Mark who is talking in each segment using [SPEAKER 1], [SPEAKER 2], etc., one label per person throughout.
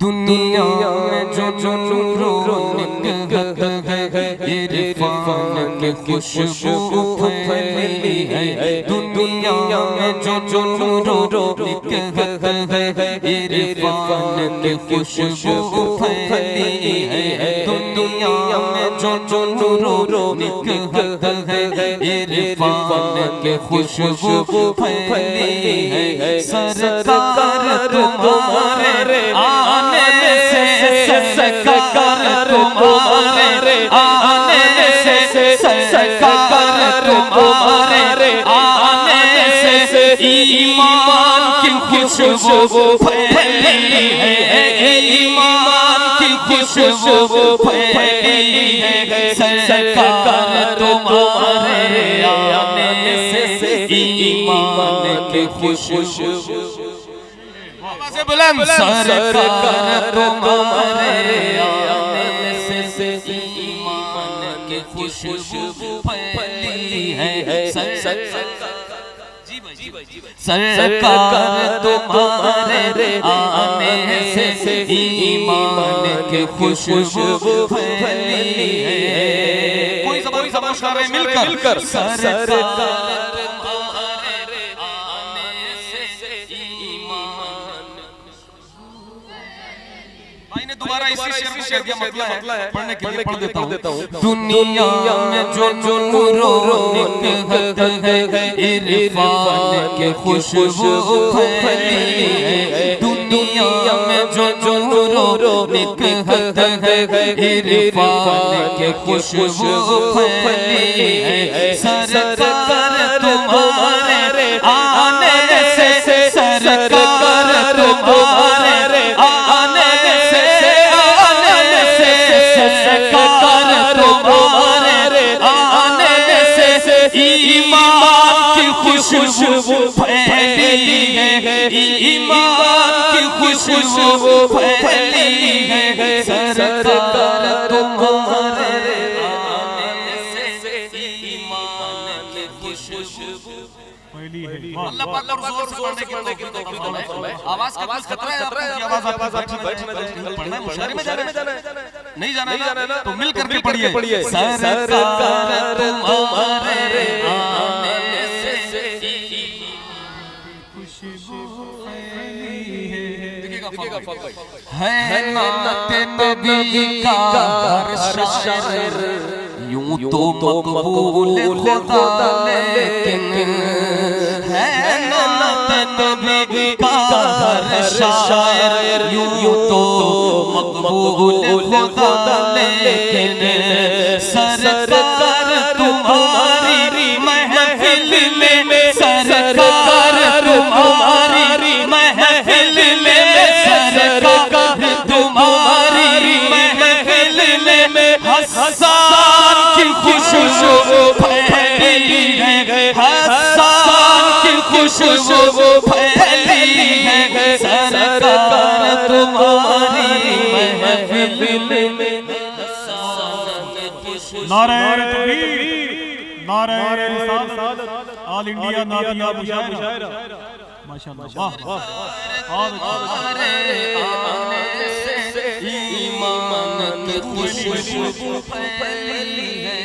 [SPEAKER 1] दुनिया में जो रौनक है इरफान की खुशबू फैली है। दुनिया में जो रौनक है इरफान की खुशबू फैली है। दुनिया में जो रौनक है इरफान की खुशबू फैली है। सरकार तुम्हारे आने से, सरकार तुम्हारे आने से, सरकार तुम्हारे आने से ईमान की खुशबू फैली है। ईमान की खुशबू फैली है। सरकार तुम्हारे आने से ईमान की खुशबू से बुलंद। सरकार तुम्हारे आने से ईमान की खुशबू फैली है। सरकार तुम्हारे आने से ईमान की खुशबू फैली है। कोई ज़बान कर रहे मिलकर। सरकार दोबारा इसी शेर को कह दिया, मतलब है पढ़ने के लिए पढ़ देता हूँ। दुनिया में जो रौनक है इरफान की खुशबू फैली है। दुनिया में जो रौनक है इरफान की खुशबू फैली है। सरकार तुम्हारे आने से, सरकार तुम्हारे आने से, सरकार तुम्हारे आने से ईमान की खुशबू फैली है। ईमान की खुशबू फैली है। सरकार तुम्हारे आने से ईमान की खुशबू फैली है। अल्लाह पाक और जोर से पढ़ने की आवाज का खतरा है। आवाज आप बैठना पढ़ना है, मुशायरे में जाना है, नहीं जाना ना तो मिल करके पढ़िए। सरकार तुम्हारे आने से खुशबू फैली है। देखिएगा है नाते नबी का शायर यूं तो मकबूल खुदा लेकिन है नाते नबी का शायर यूं तो मकबूल खुदा लेकिन सरकार तुम्हारी महफिल में, सरकार तुम्हारी महफिल में, सरकार तुम्हारी महफिल में हसन की खुशबू फैली है। हसन की खुशबू फैली है। सरकार तुम्हारी महफिल में
[SPEAKER 2] नारे तकबीर, नारे रिसालत, ऑल इंडिया नादिया मुशायरा। माशाअल्लाह, वाह वाह।
[SPEAKER 1] ईमान की खुशबू फैली है।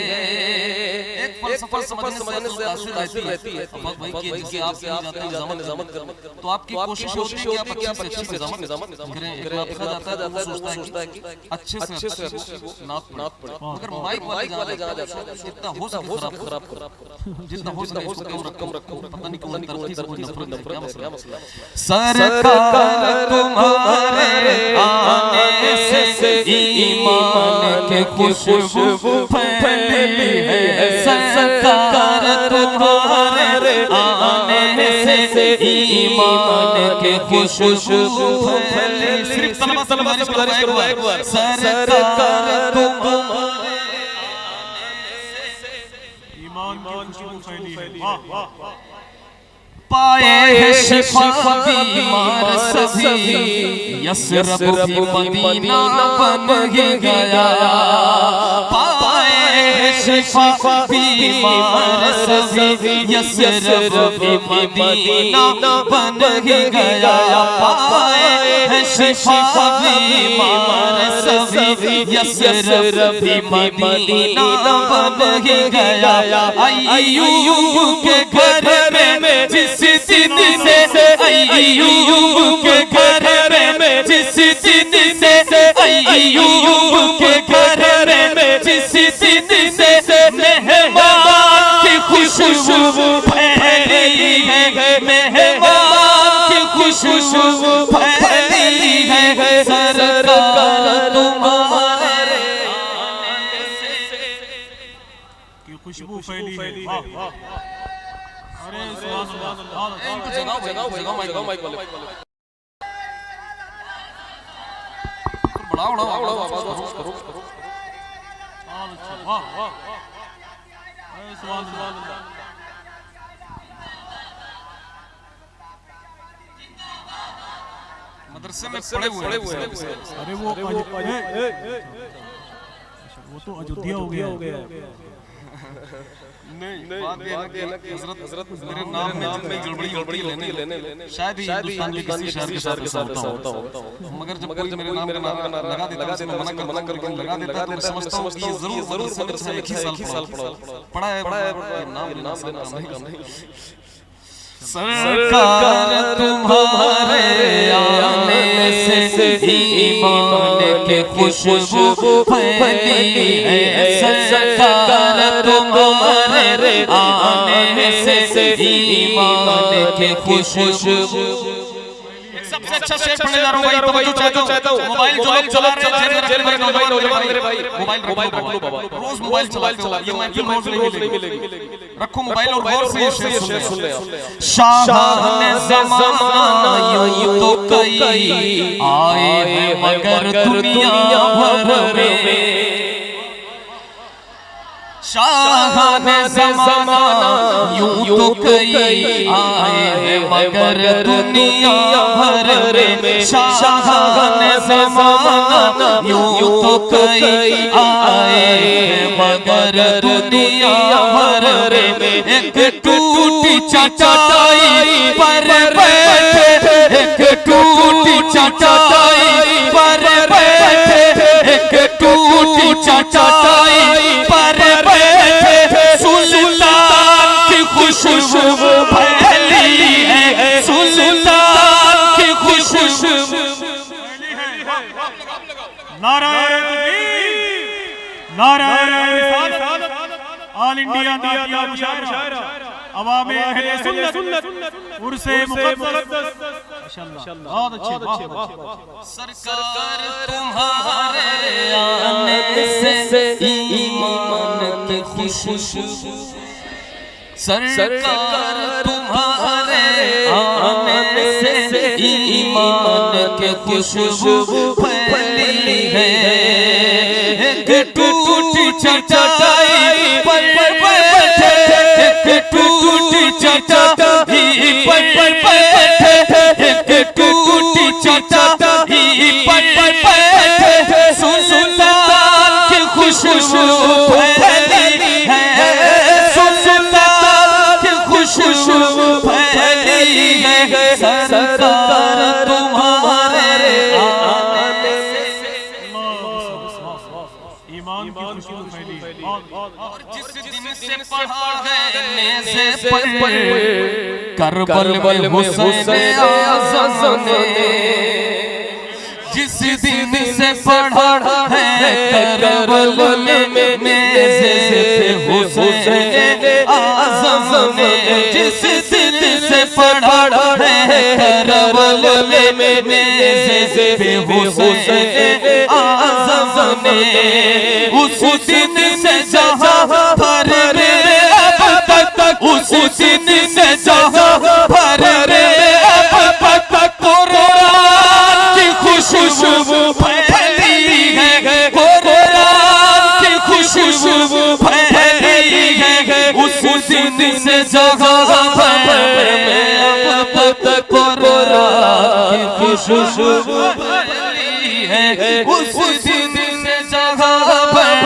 [SPEAKER 1] एक फलसफा समझने से तासीर रहती है। भाई की जिसकी आप जाते हैं निजामत करना, तो आपकी कोशिश होती है कि आप अच्छे से निजामत करें। एक लाफा जाता है, वो सोचता है कि अच्छे से नात पढ़े, मगर माइक वाले जहाँ जाते हैं जितना हो सके खराब जितना हो सके उसको रकम रखो। पता नहीं क्यों तरक्की से कोई नफरत क्या मसला। सरकार तुम्हारे आने से ईमान की खुशबू फैली है। सरकार तुम्हारे आने से ईमान की खुशबू फैली। सिर्फ तलबा एक बार सरकार तुम्हारे
[SPEAKER 2] ईमान की खुशबू फैली है। वाह वाह।
[SPEAKER 1] पाए है शिफा बीमार सभी, यसरब भी मदीना बन ही गया। पाए है शिफा बीमार सभी यसरफ भी मदीना बन ही गया पाए है शिफा बीमार सभी यसरफ भी मदीना बन ही गया अय्यूब के घर में जिस दिन से अय्यूब के घर में जिस दिन से अय्यूब के घर में जिस दिन से मेहमान की खुशबू फैली है मेहमान की खुशबू फैली है सरकार तुम्हारे
[SPEAKER 2] की खुशबू फैली है। अरे सुभान अल्लाह,
[SPEAKER 1] इनको जगाओ माइक वाले बढ़ाओ आवाज करो।
[SPEAKER 2] वाह वाह, अरे सुभान अल्लाह।
[SPEAKER 1] मदरसे में पड़े हुए हैं।
[SPEAKER 2] अरे वो तो अयोध्या हो गया।
[SPEAKER 1] नहीं बात ये है कि हजरत मेरे नाम में गड़बड़ी लेने शायद ही हिंदुस्तान के किसी शहर के साथ ऐसा होता हो, मगर जब कोई मेरे नाम का नारा लगा देता है, मैं मना करके लगा देता है, तो मैं समझता हूँ कि ये जरूर से एक ही साल पढ़ा है नाम नहीं। सरकार तुम्हारे आने से ईमान के खुशबू फैली है सरकार तुम्हारे आने से ईमान के खुशबू। सबसे अच्छा शेर पढ़ने जा रहा हूं भाई, तवज्जो चाहता हूं। मोबाइल जो लोग चला रहे हैं जेल में नौजवान मेरे भाई मोबाइल रख लो बाबा, रोज मोबाइल चलाते हो, ये महफिल रोज नहीं मिलेगी। रखो मोबाइल और गौर से ये शेर सुन ले। शाहाने ज़माना यूं तो कई आए हैं मगर दुनिया भर में, शाहाने ज़माना यूं तो कई आए हैं मगर दुनिया भर में, शाहाने ज़माना यूं तो कई आए हैं मगर दुनिया भर में। एक टूटी चटाई पर बैठे, एक टूटी चटाई पर बैठे, एक टूटी चटाई पर बैठे सुल्तान की खुशबू फैली है, सुल्तान की खुशबू।
[SPEAKER 2] नाराए तकबीर, नाराए रिसालत, ऑल इंडिया नातिया मुशायरा, अवामे अहले सुन्नत, उर्से मुक़द्दस, माशाअल्लाह बहुत अच्छे।
[SPEAKER 1] सरकार तुम्हारे आने से ईमान की खुशबू, सरकार तुम्हारे आने से ईमान की खुशबू फैली है। एक टूटी चटाई पर बैठे, एक टूटी चटाई पर बैठे, एक टूटी चटाई पर बैठे सुल्तान की खुशबू फैली है, सुल्तान की खुशबू फैली है सरकार तुम्हारे आने से।
[SPEAKER 2] ईमान की खुशबू फैली है।
[SPEAKER 1] और जिस दिन से पढ़ा है से करबल में हुसैन आज़म ने, जिस दिन से पढ़ा है करबल में हुसैन आज़म ने, जिस दिन से पढ़ा है करबल में हुसैन आज़म ने, उस दिन से जहां भर रे अब तक, उस दिन से जहां भर रे अब तक कुरान की खुशबू फैली है, कुरान की खुशबू फैली है। उस दिन से जहां भर में अब तक कुरान की खुशबू फैली है, उस दिन से जहां भर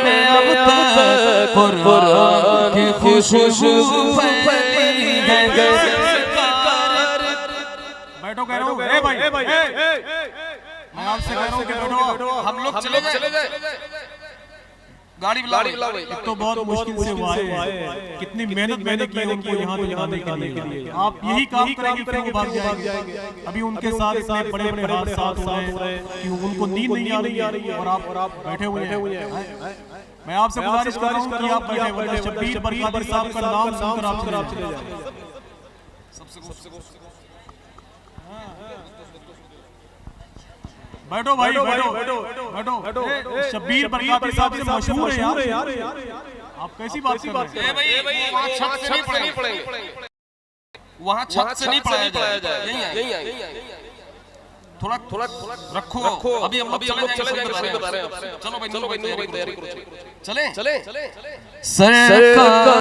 [SPEAKER 1] में अब तक कुरान की खुशबू फैली है।
[SPEAKER 2] बैठो कह रहा हूँ, ए भाई मैं आपसे कह रहा हूँ कि बैठो।
[SPEAKER 1] हम लोग चले गए, गाड़ी बुलाओ।
[SPEAKER 2] एक तो बहुत मुश्किल से वो आए, कितनी मेहनत मैंने की उनको यहाँ तक लाने के लिए। आप यही काम करेंगे फिर वो भाग जाएंगे। अभी उनके साथ इतने बड़े बड़े हादसात हो रहे हैं कि उनको नींद नहीं आ रही है और आप बैठे हुए हैं। मैं आपसे गुजारिश कर रहा हूँ कि आप बैठे, वरना शब्बीर बरकाती साहब का नाम सुनकर आप चले जाएं। बैठो भाई, बैठो। शब्बीर बरकाती साहब से मशहूर है यार। आप कैसी बात कर रहे हैं?
[SPEAKER 1] वहाँ छत से नहीं पढ़ेंगे, वहाँ छत से नहीं पढ़ाया जाए, यहीं आएंगे। थोड़ा रखो। अभी हम चले जाएंगे। चलो भाई तैयारी करो। चले। सरकार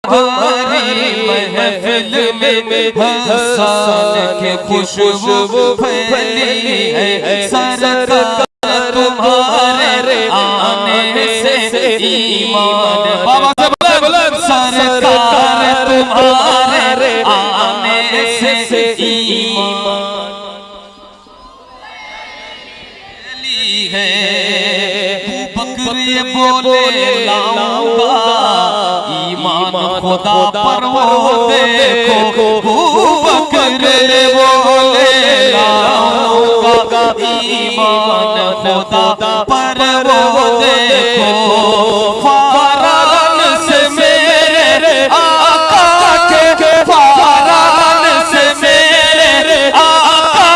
[SPEAKER 1] महफिल में हसन के खुशबू फैली है। सरकार तुम्हारे आने से ईमान, बाबा से बुलंद, सरकार तुम्हारे आने से ईमान है। बकरी बोले लाऊंगा ईमान खुदा पर वो देखो। बकरी बोले लाऊंगा ईमान खुदा पर वो देखो। फारान से मेरे आका के, फारान से मेरे आका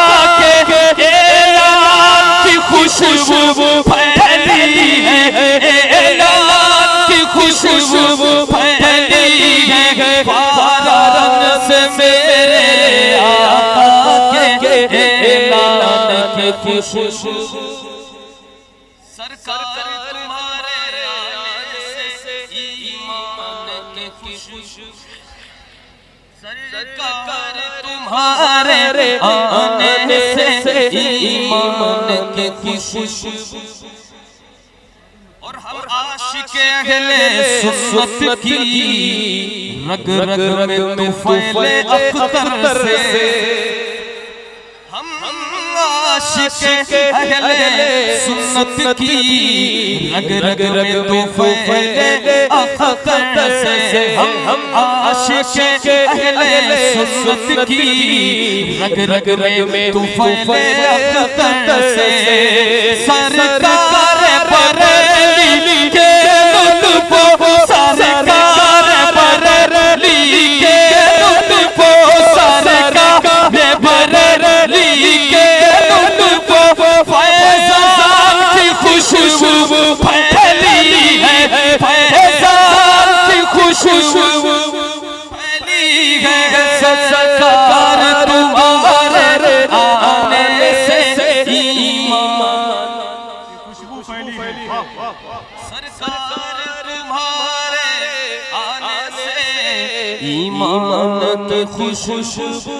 [SPEAKER 1] के ऐलान की खुशबू फैली है। ऐलान की खुशबू फैली है। फारान से मेरे आका के ऐलान की खुशबू। सरकार तुम्हारे आने से ईमान की खुशबू। सरकार तुम्हारे आने से ईमान की खुशबू। और हम आशिक़े अहले सुन्नत की रग रग में तुफ़ैल अख्तर से। हम आशिक़े अहले सुन्नत की रग रग में तुफ़ैल अख्तर से। हम आशिक़े अहले सुन्नत की रग रग में तुफ़ैल अख्तर से। सरकार बरेली के लुत्फ़ो, सरकार बरेली के लुत्फ़ो, सरकार बरेली के लुत्फ़ो। फैज़ान की खुशबू फैली है। फैज़ान की खुशबू फैली है। सरकार तुम्हारे आने से ईमान
[SPEAKER 2] खुशबू फैली है।
[SPEAKER 1] सरकार तुम्हारे आने से ईमान की खुशबू